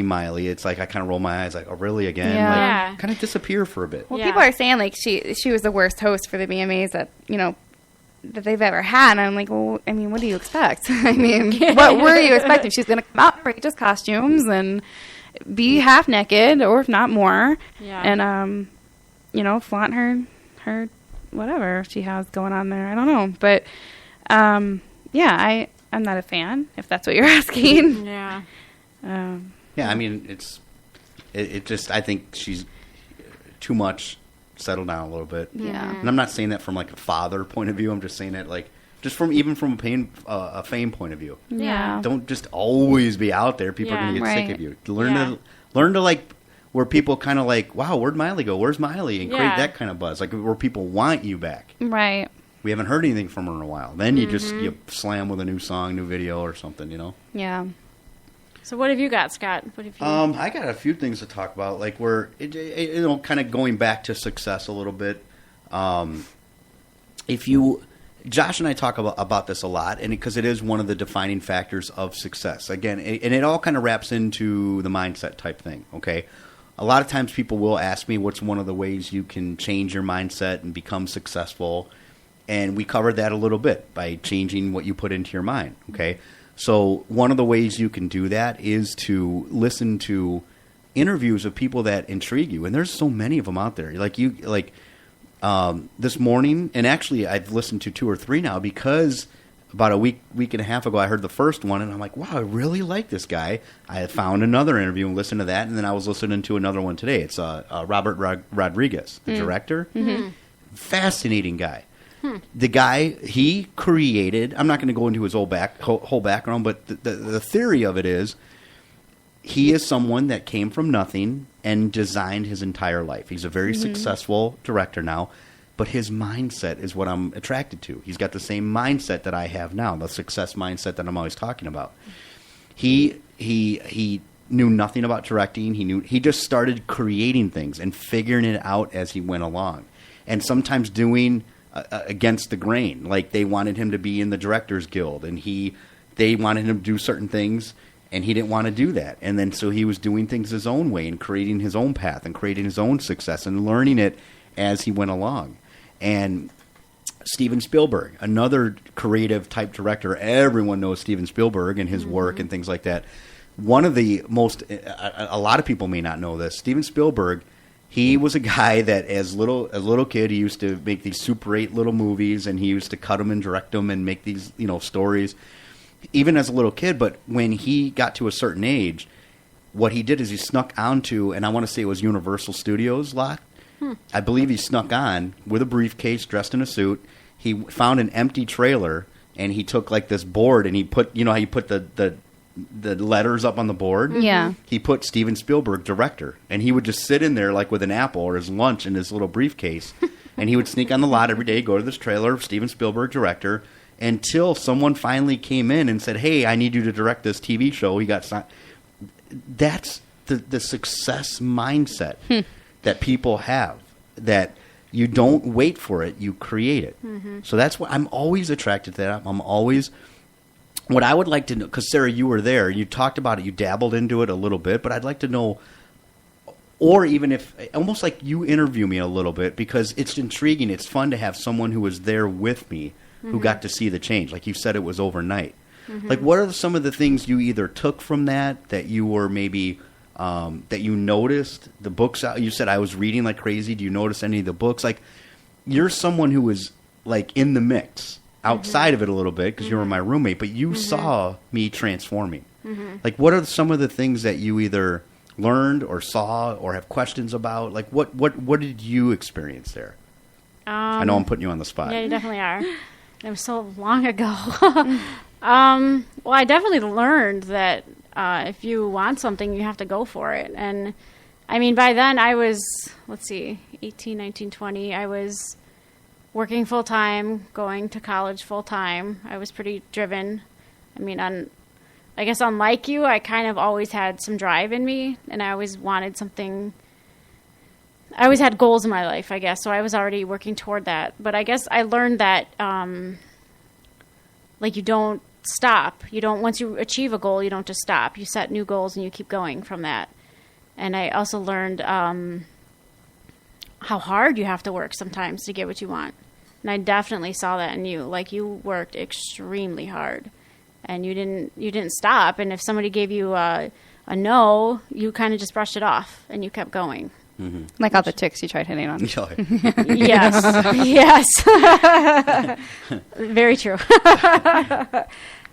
Miley, it's like I kind of roll my eyes like, oh, really again? Yeah. Like, kind of disappear for a bit. Well, people are saying like she was the worst host for the VMAs that they've ever had. And I'm like, well, I mean, what do you expect? I mean, what were you expecting? She's going to come out in outrageous costumes and be half naked, or if not more, and flaunt her whatever she has going on there. I don't know, but I'm not a fan, if that's what you're asking. Yeah. Yeah, I mean, it just, I think she's too much, settle down a little bit. Yeah. And I'm not saying that from like a father point of view. I'm just saying that like, just from a fame point of view. Yeah. Don't just always be out there. People are going to get sick of you. Learn to like, where people kind of like, wow, where'd Miley go? Where's Miley? And create that kind of buzz. Like where people want you back. Right. We haven't heard anything from her in a while. Then you just, you slam with a new song, new video or something, Yeah. So what have you got, Scott? What have you? I got a few things to talk about, like where kind of going back to success a little bit. Josh and I talk about this a lot, and because it is one of the defining factors of success. Again, and it all kind of wraps into the mindset type thing. Okay, a lot of times people will ask me, "What's one of the ways you can change your mindset and become successful?" And we covered that a little bit by changing what you put into your mind. Okay. So one of the ways you can do that is to listen to interviews of people that intrigue you, and there's so many of them out there. This morning, and actually I've listened to 2 or 3 now because about a week and a half ago I heard the first one, and I'm like, wow, I really like this guy. I found another interview and listened to that, and then I was listening to another one today. It's Robert Rodriguez, the director. Mm-hmm. Fascinating guy. The guy, he created, I'm not going to go into his whole background, but the theory of it is he is someone that came from nothing and designed his entire life. He's a very successful director now, but his mindset is what I'm attracted to. He's got the same mindset that I have now, the success mindset that I'm always talking about. He knew nothing about directing. He just started creating things and figuring it out as he went along, and sometimes doing against the grain. Like they wanted him to be in the Directors Guild, and they wanted him to do certain things, and he didn't want to do that. And then so he was doing things his own way and creating his own path and creating his own success and learning it as he went along. And Steven Spielberg, another creative type director. Everyone knows Steven Spielberg and his work and things like that. One of the most, a lot of people may not know this, Steven Spielberg, he was a guy that as a little kid, he used to make these Super 8 little movies, and he used to cut them and direct them and make these, stories, even as a little kid. But when he got to a certain age, what he did is he snuck onto, and I want to say it was Universal Studios lot. I believe he snuck on with a briefcase, dressed in a suit. He found an empty trailer, and he took like this board, and he put, how you put the letters up on the board. Yeah. He put Steven Spielberg, director, and he would just sit in there like with an apple or his lunch in his little briefcase, and he would sneak on the lot every day, go to this trailer, Steven Spielberg, director, until someone finally came in and said, hey, I need you to direct this TV show. He got signed. That's the success mindset that people have, that you don't wait for it, you create it. So that's what I'm always attracted to that. I'm always... What I would like to know, because Sarah, you were there, you talked about it, you dabbled into it a little bit, but I'd like to know, or even if, almost like you interview me a little bit, because it's intriguing, it's fun to have someone who was there with me, who got to see the change. Like you said, it was overnight. Like, what are some of the things you either took from that you were maybe, that you noticed? The books, you said I was reading like crazy. Do you notice any of the books? Like, you're someone who was, like, in the mix. Outside of it a little bit because you were my roommate, but you saw me transforming. Like, what are some of the things that you either learned or saw or have questions about? Like, what did you experience there? I know I'm putting you on the spot. Yeah, you definitely are. It was so long ago. Well, I definitely learned that if you want something, you have to go for it. And, I mean, by then I was, 18, 19, 20. I was working full-time, going to college full-time. I was pretty driven. I mean, I guess unlike you, I kind of always had some drive in me, and I always wanted something. I always had goals in my life, I guess, so I was already working toward that. But I guess I learned that, you don't stop. You don't, once you achieve a goal, you don't just stop. You set new goals and you keep going from that. And I also learned how hard you have to work sometimes to get what you want. And I definitely saw that in you. Like, you worked extremely hard, and you didn't stop. And if somebody gave you a no, you kind of just brushed it off and you kept going. Mm-hmm. Like all the chicks you tried hitting on. Yes. Very true.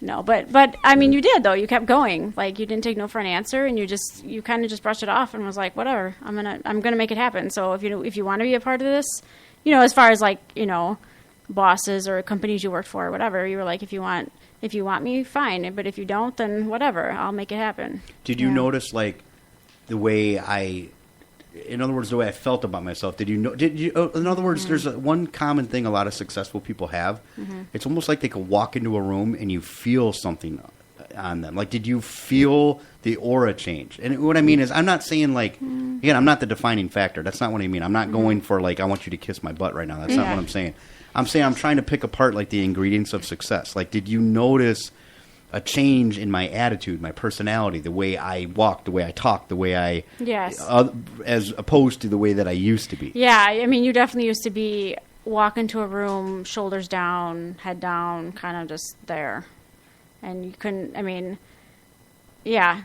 No, but I mean, you did though. You kept going. Like, you didn't take no for an answer, and you kind of just brushed it off and was like, whatever. I'm gonna make it happen. So if you want to be a part of this, as far as like, bosses or companies you worked for or whatever, you were like, if you want me, fine. But if you don't, then whatever. I'll make it happen. Did you notice, like, the way in other words, the way I felt about myself? In other words, there's one common thing a lot of successful people have. Mm-hmm. It's almost like they could walk into a room and you feel something on them. Like, did you feel the aura change? And what I mean is, I'm not saying, like, again, I'm not the defining factor. That's not what I mean. I'm not going for, like, I want you to kiss my butt right now. That's not what I'm saying. I'm saying I'm trying to pick apart, like, the ingredients of success. Like, did you notice a change in my attitude, my personality, the way I walk, the way I talk, the way I... Yes. As opposed to the way that I used to be. Yeah, I mean, you definitely used to be walk into a room, shoulders down, head down, kind of just there. And you couldn't, I mean, yeah,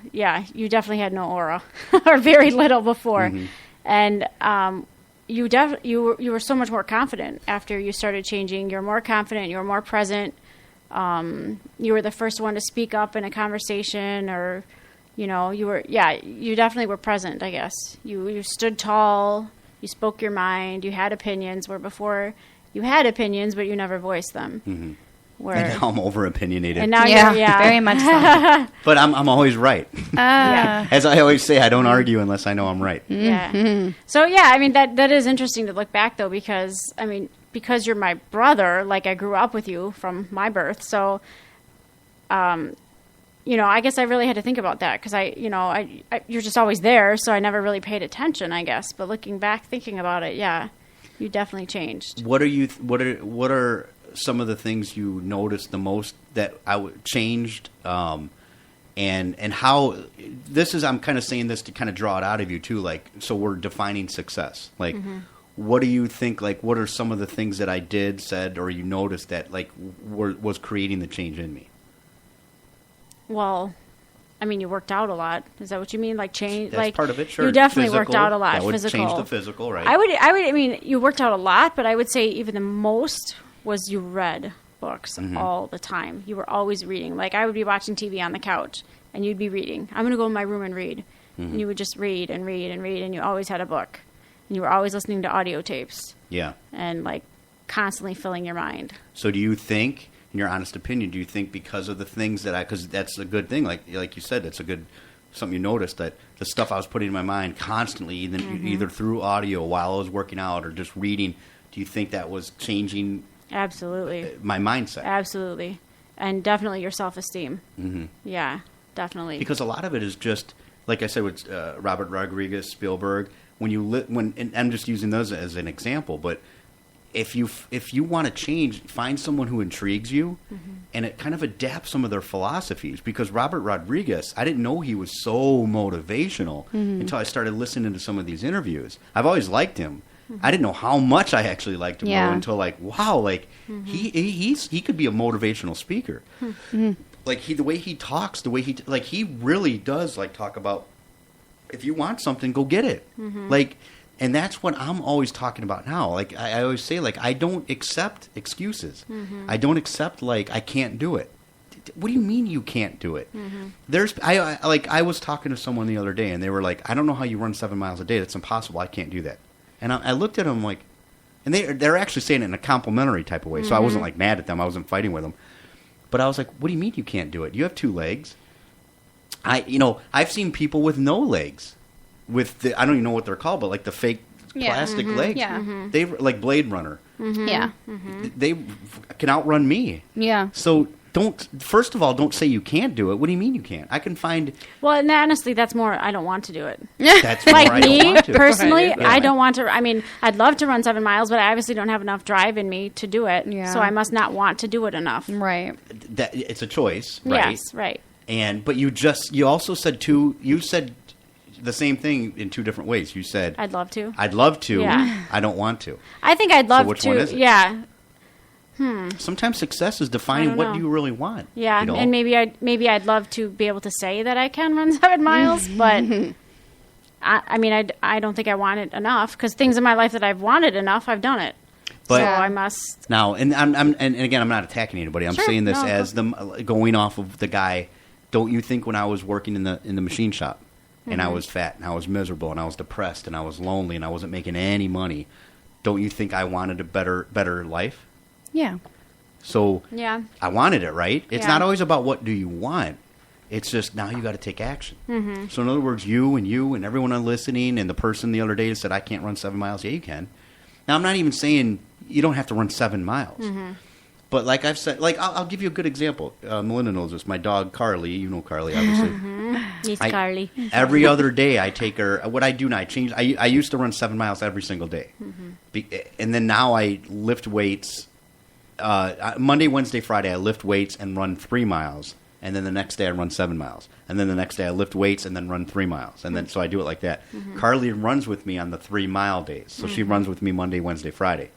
you definitely had no aura, or very little before. Mm-hmm. And you were so much more confident after you started changing. You're more confident, you were more present. You were the first one to speak up in a conversation, or, you definitely were present, I guess. You stood tall, you spoke your mind, you had opinions, where before you had opinions, but you never voiced them. Mm-hmm. And now I'm over-opinionated. And now very much so. But I'm always right. As I always say, I don't argue unless I know I'm right. Yeah. Mm-hmm. So, I mean, that is interesting to look back, though, because you're my brother, like, I grew up with you from my birth. So, I guess I really had to think about that, because you're just always there, so I never really paid attention, I guess. But looking back, thinking about it, you definitely changed. What are some of the things you noticed the most that changed, and how this is? I'm kind of saying this to kind of draw it out of you too. Like, so we're defining success. Like, what do you think? Like, what are some of the things that I did, said, or you noticed that like was creating the change in me? Well, I mean, you worked out a lot. Is that what you mean? Like, change? That's like, part of it. Sure, you definitely physical, worked out a lot. That would physical. Change the physical, right? I mean, you worked out a lot, but I would say even the most was you read books all the time. You were always reading. Like, I would be watching TV on the couch, and you'd be reading. I'm going to go in my room and read. And you would just read and read and read, and you always had a book. And you were always listening to audio tapes. Yeah. And, like, constantly filling your mind. So do you think, in your honest opinion, do you think because of the things that because that's a good thing, like you said, that's a good, something you noticed, that the stuff I was putting in my mind constantly, either through audio while I was working out or just reading, do you think that was changing... Absolutely. My mindset. Absolutely. And definitely your self-esteem. Mm-hmm. Yeah, definitely. Because a lot of it is just, like I said, with Robert Rodriguez, Spielberg, and I'm just using those as an example, but if you want to change, find someone who intrigues you, and it kind of adapts some of their philosophies. Because Robert Rodriguez, I didn't know he was so motivational until I started listening to some of these interviews. I've always liked him. I didn't know how much I actually liked him until, like, wow, like he could be a motivational speaker. Like, the way he talks, the way he really does like talk about, if you want something, go get it. Like, and that's what I'm always talking about now. Like, I always say, like, I don't accept excuses. I don't accept, like, I can't do it. What do you mean you can't do it? I was talking to someone the other day, and they were like, I don't know how you run 7 miles a day. That's impossible. I can't do that. And I looked at them like, and they're actually saying it in a complimentary type of way. So I wasn't like mad at them. I wasn't fighting with them. But I was like, what do you mean you can't do it? You have 2 legs. I've seen people with no legs, with I don't even know what they're called, but like the fake plastic legs. Yeah. They like Blade Runner. Yeah. They can outrun me. Yeah. So first of all, don't say you can't do it. What do you mean you can't? I can find Well, and honestly, that's more. I don't want to do it. that's more Like I don't me want to. personally, Right. I don't want to. I mean, I'd love to run 7 miles, but I obviously don't have enough drive in me to do it. Yeah. So I must not want to do it enough. Right. That it's a choice, right? Yes, right. But you also said you said the same thing in two different ways. You said I'd love to. I'd love to. Yeah. I don't want to. I think I'd love which to. one is it? Yeah, Sometimes success is defining don't what know. do you really want. yeah, you know? and maybe I'd love to be able to say that I can run 7 miles, but I mean, I don't think I want it enough because things in my life that I've wanted enough, I've done it. But- so I must. Now, and and again, I'm not attacking anybody. I'm Sure, saying this no, as going off of the guy. Don't you think when I was working in the machine shop, and I was fat, and I was miserable, and I was depressed, and I was lonely, and I wasn't making any money, don't you think I wanted a better life? Yeah. So Yeah. I wanted it, right? It's Yeah. not always about what do you want. It's just now you got to take action. Mm-hmm. So in other words, you and everyone listening, and the person the other day said I can't run 7 miles. Yeah, you can. Now I'm not even saying you don't have to run 7 miles. Mm-hmm. But like I've said, like I'll give you a good example. Melinda knows this. My dog Carly, you know Carly, obviously. Yes, I- Carly. Every other day I take her. What I do now, I change. I used to run 7 miles every single day, and then now I lift weights. Monday, Wednesday, Friday, I lift weights and run 3 miles, and then the next day I run 7 miles, and then the next day I lift weights and then run 3 miles, and then so I do it like that. Carly runs with me on the 3 mile days, so she runs with me Monday, Wednesday, Friday.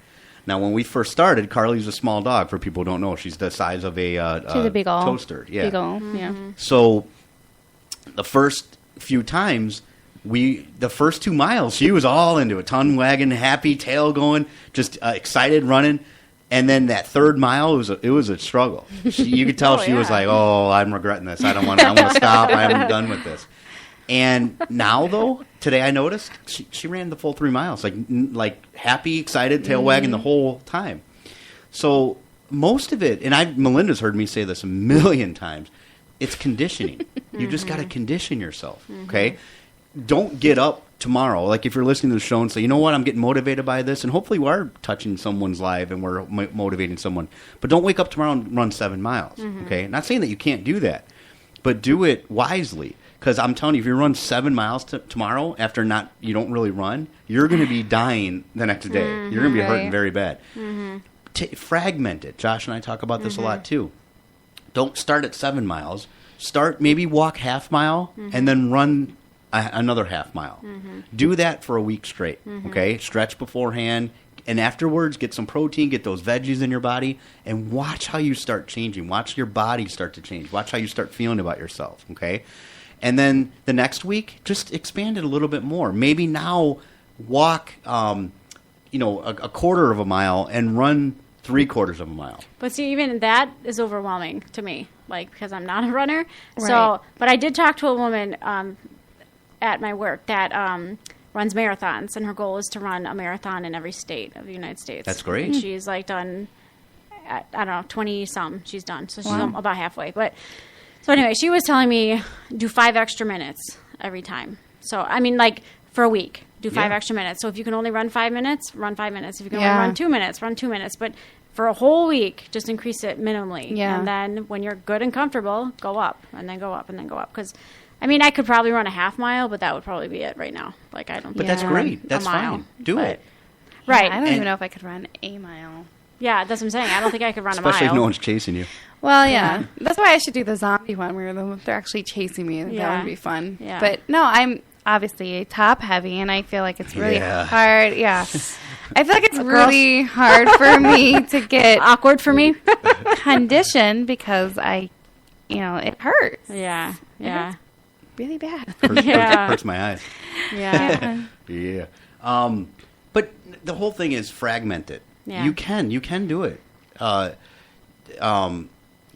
Now, when we first started, Carly's a small dog. For people who don't know, she's the size of a She's a big ol' toaster. Yeah. Big ol', yeah. So the first few times, the first 2 miles, she was all into it. Tongue wagging, happy, tail going, just excited, running. And then that 3rd mile, it was a struggle. You could tell Oh, she was yeah. like, "Oh, I'm regretting this. I want to stop. I'm done with this." And now, though, today I noticed she ran the full 3 miles, like happy, excited, tail wagging the whole time. So most of it, and Melinda's heard me say this a million times, it's conditioning. You just got to condition yourself, okay? Don't get up tomorrow, like if you're listening to the show and say, you know what, I'm getting motivated by this, and hopefully we are touching someone's life and we're motivating someone, but don't wake up tomorrow and run 7 miles, okay? Not saying that you can't do that, but do it wisely. Because I'm telling you, if you run 7 miles tomorrow after you don't really run, you're going to be dying the next day. You're going to be hurting Right. very bad. Fragment it. Josh and I talk about this a lot too. Don't start at 7 miles. Maybe walk half mile and then run another half mile. Do that for a week straight. Okay, stretch beforehand, and afterwards get some protein, get those veggies in your body, and watch how you start changing. Watch your body start to change. Watch how you start feeling about yourself. Okay. And then the next week, just expand it a little bit more. Maybe now walk, a quarter of a mile and run 3/4 of a mile. But see, even that is overwhelming to me, like, because I'm not a runner. Right. So, but I did talk to a woman at my work that runs marathons, and her goal is to run a marathon in every state of the United States. That's great. And she's like done, I don't know, 20-some she's done. So she's about halfway. But so anyway, she was telling me do 5 extra minutes every time. So, I mean, like, for a week, do 5 Yeah. extra minutes. So if you can only run 5 minutes, run 5 minutes. If you can Yeah. only run 2 minutes, run 2 minutes. But for a whole week, just increase it minimally. Yeah. And then when you're good and comfortable, go up and then go up and then go up. Because, I mean, I could probably run a half mile, but that would probably be it right now. Like, I don't But think that's I can run great. That's a mile. fine. Do But- it. Right. I don't And- even know if I could run a mile. Yeah, that's what I'm saying. I don't think I could run Especially a if mile. no one's chasing you. Well, yeah. That's why I should do the zombie one where they're actually chasing me. That Yeah. would be fun. Yeah. But no, I'm obviously top heavy, and I feel like it's really Yeah. hard. Yeah. I feel like it's really hard for me to get Awkward for me. conditioned because it hurts Yeah. Yeah. really bad. Yeah. Hurts my eyes. Yeah. Yeah. But the whole thing is fragmented. Yeah. You can do it.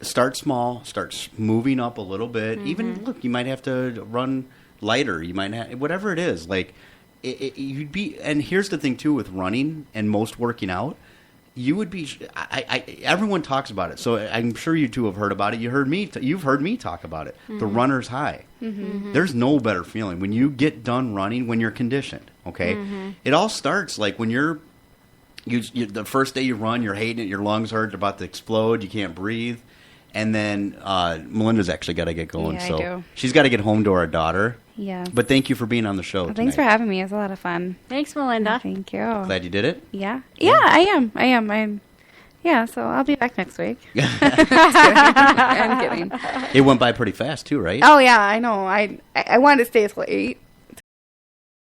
Start small, start moving up a little bit. Even look, you might have to run lighter. You might have whatever it is. Like you'd be. And here's the thing too with running and most working out. You would be. Everyone talks about it, so I'm sure you two have heard about it. You've heard me talk about it. The runner's high. There's no better feeling when you get done running when you're conditioned. Okay, it all starts like when you're the first day you run, you're hating it. Your lungs hurt, they're about to explode. You can't breathe, And then Melinda's actually got to get going, Yeah, I so do. she's got to get home to our daughter. Yeah. But thank you for being on the show. Well, thanks for tonight. having me. It was a lot of fun. Thanks, Melinda. Thank you. Glad you did it. Yeah. Yeah, I am. Yeah, so I'll be back next week. Just kidding. I'm kidding. It went by pretty fast too, right? Oh, yeah, I know. I wanted to stay till 8.